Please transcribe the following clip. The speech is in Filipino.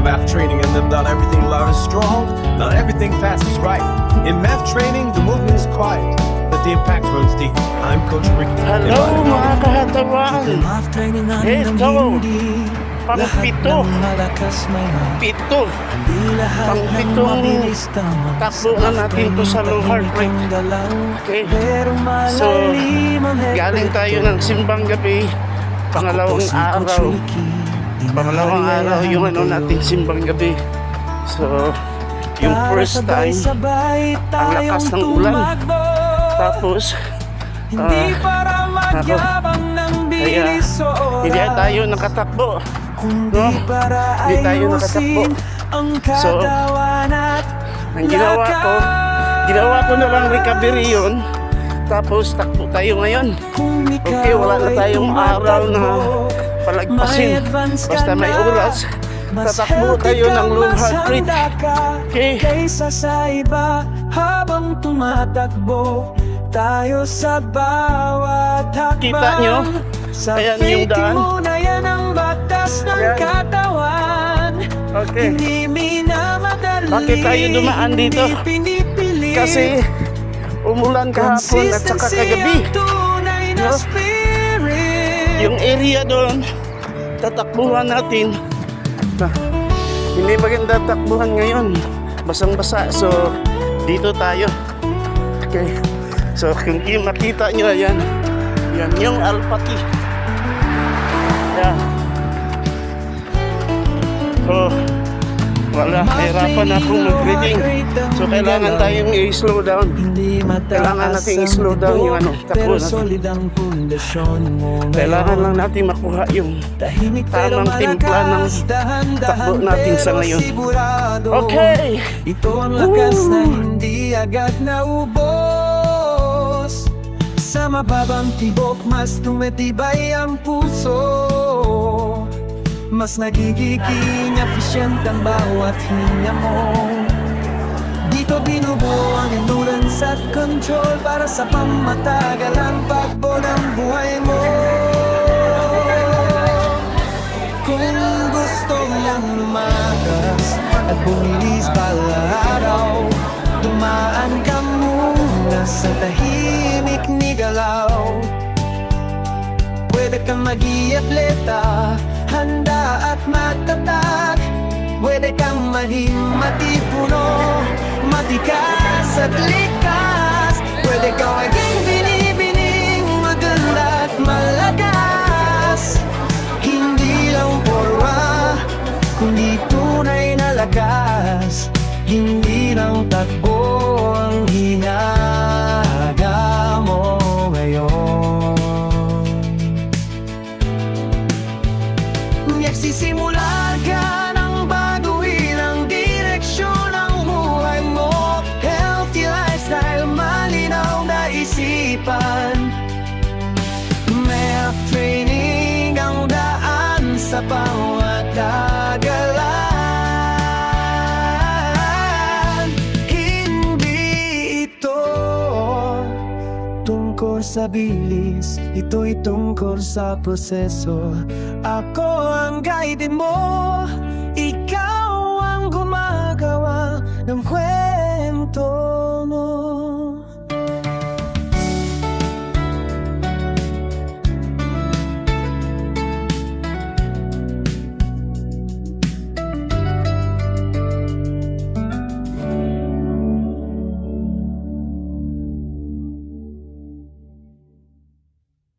math training and then not everything loud is strong, not everything fast is right. In math training, the movement is quiet, but the impact runs deep. I'm Coach Ricky. Hello mga kahatawan! Ito! Pang-pito! Pito! Pang-pitong takbo na natin ito sa low heart rate. Okay. So, galing tayo ng simbang gabi. Pangalawang araw yung nating simbang gabi. So, yung first time, ang lakas ng ulan. Tapos, kaya hindi tayo nakatakbo. No? Hindi tayo nakatakbo. So, ang ginawa ko na lang recovery yun. Tapos takbo tayo ngayon. Okay, wala na tayong araw na palagpasin. Basta may oras, tatakbo tayo ng low heart rate. Okay. Kaysa sa iba habang tumatakbo tayo sa bawat hakbang. Kita nyo? Ayan yung daan. Muna yan ang batas ng katawan. Okay. Hindi minamadali. Bakit tayo dumaan dito? Kasi umulan kahapon at saka kagabi. No? Yung area doon, tatakbuhan natin. Hindi maganda takbuhan ngayon. Basang-basa. So, dito tayo. Okay. So, kung makita nyo, yan yung Alpati. Yan. So, hirapan akong mag-reading. So, kailangan tayong i-slow down. Kailangan natin i-slow down yung takbo natin. Kailangan lang natin makuha yung tamang timpla ng takbo natin sa ngayon. Okay! Ito ang lakas na hindi agad naubos. Sa mababang tibok, mas tumitibay ang puso. Mas nagiging efficient ang bawat hinga mo. Dito binubuo ang endurance at control para sa pammatagalang takbo ng buhay mo. Kung gusto mong lumakas at bumilis pala araw, dumaan ka muna sa tahimik ni galaw. Pwede kang mag-i-atleta, handa at matatag. Pwede kang maging matipuno, matikas at likas. Pwede kang maging binibining, maganda at malakas. Hindi lang porma, kundi tunay na lakas. Hindi lang takbo ang hinahaga mo ngayon. Nagsisimula ka ng baguhin ang direksyon ng buhay mo. Healthy lifestyle, malinaw na isipan. Math training ang daan sa bawat kagalahan. Hindi ito tungkol sa bilis, ito'y tungkol sa proseso. Ako ang guide mo